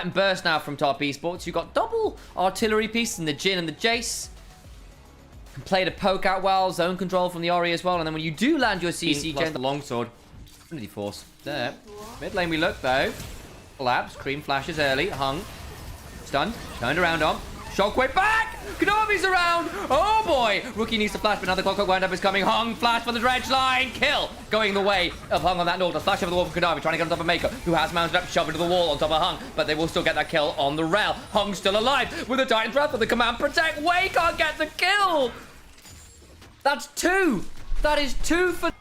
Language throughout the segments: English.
And burst now from top esports. You've got double artillery pieces in the Jin and the Jace. Can play to poke out well, zone control from the Ori as well. And then when you do land your CC, Gen the longsword. Trinity Force. There. Mid lane we look though. Collapse. Cream flashes early. Hung. Stunned. Turned around on. Shockwave back! Chovyy's around! Oh boy! Rookie needs to flash, but now the clock wind up is coming. Hung, flash for the dredge line! Kill! Going the way of Hung on that Nautilus. Flash over the wall for Chovy, trying to get on top of Mako, who has mounted up, shoved into the wall on top of Hung, but they will still get that kill on the rail. Hung still alive with a Titan's Breath for the command protect. Way can't get the kill! That's 2! That is 2 for...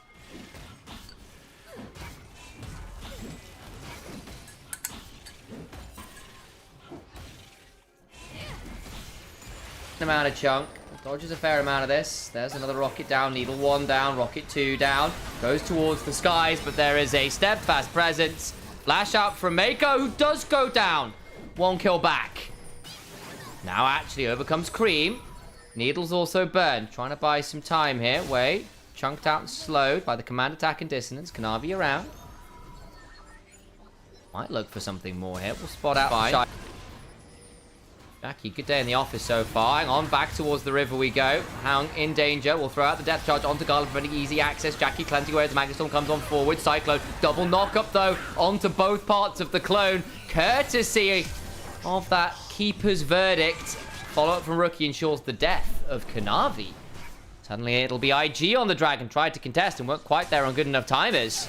amount of chunk. Dodges a fair amount of this. There's another rocket down. Needle 1 down. Rocket 2 down. Goes towards the skies, but there is a steadfast presence. Flash out from Mako, who does go down. 1 kill back. Now actually overcomes Cream. Needle's also burned. Trying to buy some time here. Wait. Chunked out and slowed by the command attack and dissonance. Canavi around. Might look for something more here. We'll spot out fine. Jackie, good day in the office so far. Hang on, back towards the river we go. Hung in danger. We'll throw out the depth charge onto Garland, preventing easy access. Jackie cleansing away as the Magnet Storm comes on forward. Cyclone, double knock up though, onto both parts of the clone. Courtesy of that Keeper's verdict. Follow-up from Rookie ensures the death of Canavi. Suddenly it'll be IG on the Dragon. Tried to contest and weren't quite there on good enough timers.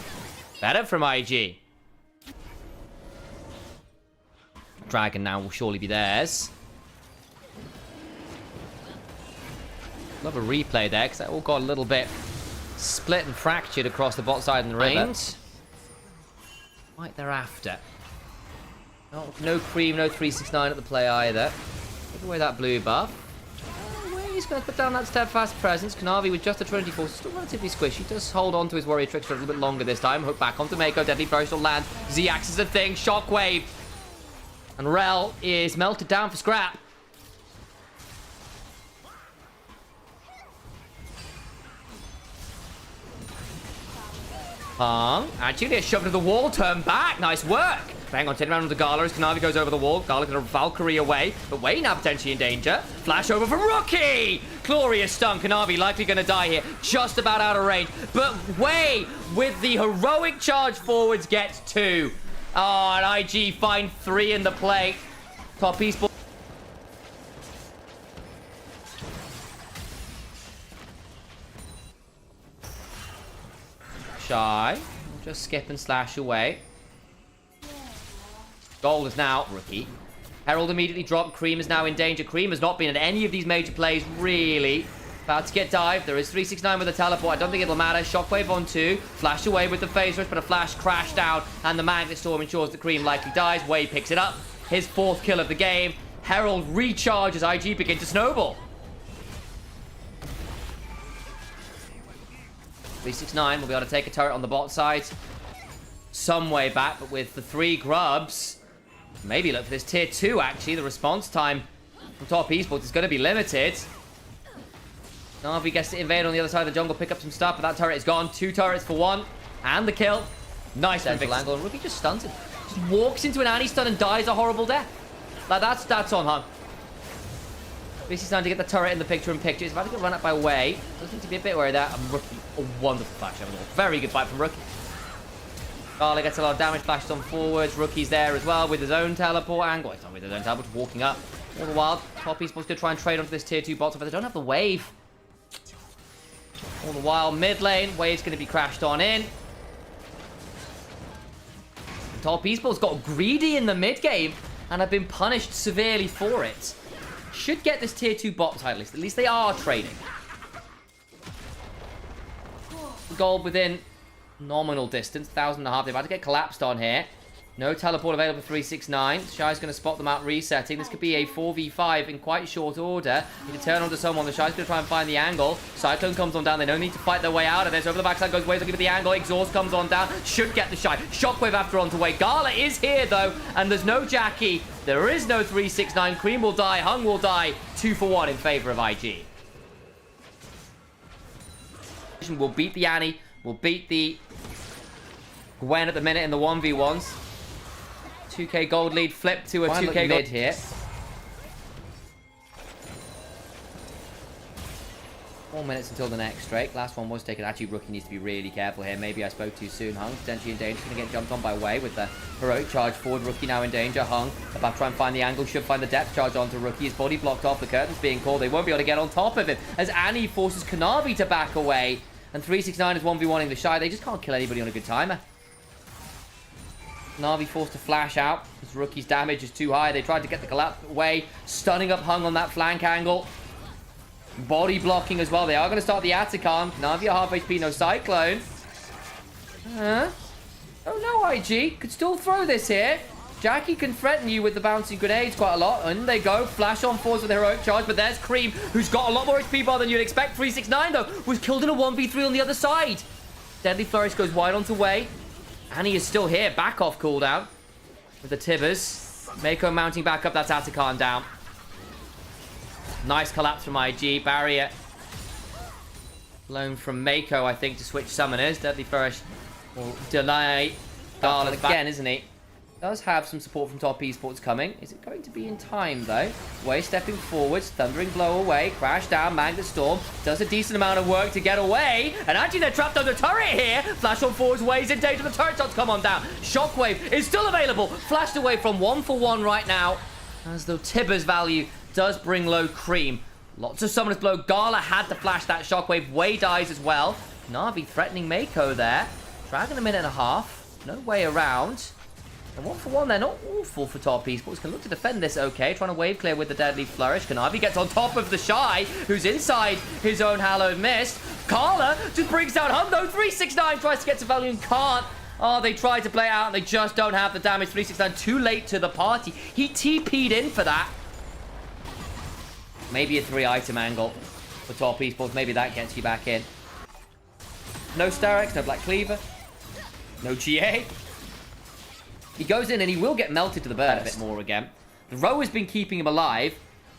Better from IG. Dragon now will surely be theirs. Love a replay there, because that all got a little bit split and fractured across the bot side and the river. Right thereafter. Oh, no Cream, no 369 at the play either. Take away that blue buff. He's going to put down that steadfast presence. Canavi with just a Trinity Force, still relatively squishy. Does hold on to his Warrior Tricks for a little bit longer this time. Hook back onto Mako. Deadly Flourish will land. Z-Axe is a thing. Shockwave. And Rel is melted down for scrap. Hung. Actually, a shove to the wall. Turn back. Nice work. Hang on, turn around with the Gala as Canavi goes over the wall. Gala going to Valkyrie away. But Way now potentially in danger. Flash over from Rookie. Glorious stun. Canavi likely going to die here. Just about out of range. But Way with the heroic charge forwards gets 2. Oh, and IG find 3 in the play. Top Esports. Shy. Just skip and slash away. Gold is now Rookie. Herald immediately dropped. Cream is now in danger. Cream has not been at any of these major plays, really. About to get dived. There is 369 with a teleport. I don't think it'll matter. Shockwave on 2. Flash away with the phase rush, but a flash crashed down. And the Magnet Storm ensures that Cream likely dies. Way picks it up. His 4th kill of the game. Herald recharges. IG begin to snowball. 369 will be able to take a turret on the bot side. Some way back, but with the 3 grubs. Maybe look for this tier 2, actually. The response time from top esports is going to be limited. Navi gets to invade on the other side of the jungle, pick up some stuff, but that turret is gone. 2 turrets for 1. And the kill. Nice central angle. And Rookie just stuns it. Just walks into an anti-stun and dies a horrible death. Like, that's on Hung. Basically starting to get the turret in the picture in picture. He's about to get run up by Way. Does need to be a bit wary of that. And Rookie, a wonderful flash over the wall. Very good fight from Rookie. Garlic gets a lot of damage, flashes on forwards. Rookie's there as well with his own teleport angle. It's not with his own teleport, walking up. All the while, top esports going to try and trade onto this tier 2 bot, but they don't have the wave. All the while, mid lane, wave's going to be crashed on in. And top esports got greedy in the mid game and have been punished severely for it. Should get this tier 2 bot title list. At least they are trading. Gold within nominal distance, 1,500. They're about to get collapsed on here. No teleport available for 369. Shy's going to spot them out resetting. This could be a 4v5 in quite short order. He can turn onto someone. The Shy's going to try and find the angle. Cyclone comes on down. They don't need to fight their way out of this. Over the backside goes Way, looking for the angle. Exhaust comes on down. Should get the Shy. Shockwave after onto Way. Gala is here though, and there's no Jackie. There is no 369. Cream will die. Hung will die. 2 for 1 in favor of IG. We'll beat the Annie. We'll beat the Gwen at the minute in the 1v1s. 2k gold lead flipped to a 2k gold here. 4 minutes until the next strike. Last one was taken. Actually, Rookie needs to be really careful here. Maybe I spoke too soon. Hung potentially in danger. Going to get jumped on by Way with the heroic charge forward. Rookie now in danger. Hung about to try and find the angle. Should find the depth charge onto Rookie. His body blocked off. The curtain's being called. They won't be able to get on top of him as Annie forces Chovy to back away. And 369 is 1v1ing the Shy. They just can't kill anybody on a good timer. Na'Vi forced to flash out. His Rookie's damage is too high. They tried to get the collapse away. Stunning up Hung on that flank angle. Body blocking as well. They are going to start the Atacon. Na'Vi are half HP, no Cyclone. Oh no, IG. Could still throw this here. Jackie can threaten you with the bouncing grenades quite a lot. And they go. Flash on force with the heroic charge. But there's Cream, who's got a lot more HP bar than you'd expect. 369, though, was killed in a 1v3 on the other side. Deadly Flourish goes wide onto Way. Annie is still here. Back off cooldown with the Tibbers. Mako mounting back up. That's Atacon down. Nice collapse from IG. Barrier. Loan from Mako, I think, to switch summoners. Deadly Flourish will deny Garland again, isn't he? Does have some support from top esports coming. Is it going to be in time, though? Way stepping forwards. Thundering blow away. Crash down. Magnet Storm. Does a decent amount of work to get away. And actually, they're trapped on the turret here. Flash on forwards. Way's in danger. The turret's not to come on down. Shockwave is still available. Flashed away from 1-for-1 right now. As though Tibbers value does bring low Cream. Lots of summoners below. Gala had to flash that Shockwave. Way dies as well. Na'Vi threatening Mako there. Dragon a minute and a half. No way around. And 1-for-1, they're not awful for top esports. Can look to defend this okay. Trying to wave clear with the Deadly Flourish. Na'Vi gets on top of the Shy, who's inside his own Hallowed Mist. Carla just brings down Hum, though. 369 tries to get to value and can't. Oh, they tried to play it out and they just don't have the damage. 369 too late to the party. He TP'd in for that. Maybe a 3-item angle for top esports. Maybe that gets you back in. No Starex, no Black Cleaver, no GA. He goes in and he will get melted to the burst a bit more again. The row has been keeping him alive.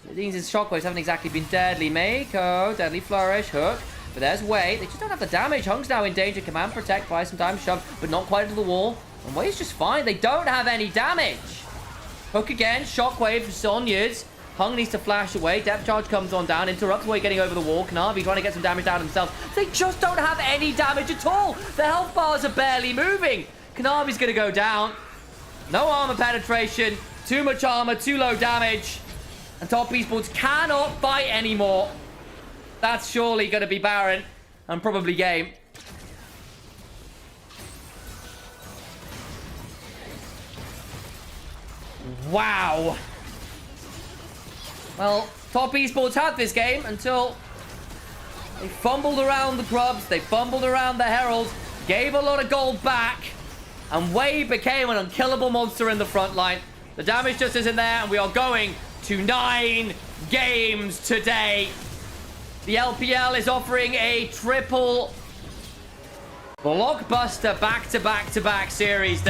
It means his shockwaves haven't exactly been deadly. Mako, Deadly Flourish, Hook. But there's Way. They just don't have the damage. Hung's now in danger. Command Protect, buy some time, shove, but not quite into the wall. And Way's just fine. They don't have any damage. Hook again. Shockwave for Sonya's. Hung needs to flash away. Depth charge comes on down. Interrupts Way getting over the wall. Na'Vi trying to get some damage down themselves. They just don't have any damage at all. The health bars are barely moving. Kanavi's going to go down. No armor penetration. Too much armor. Too low damage. And top esports cannot fight anymore. That's surely going to be Baron. And probably game. Wow. Well, top esports had this game until they fumbled around the Grubs. They fumbled around the Herald. Gave a lot of gold back. And Way became an unkillable monster in the front line. The damage just isn't there. And we are going to 9 games today. The LPL is offering a triple blockbuster back-to-back-to-back series.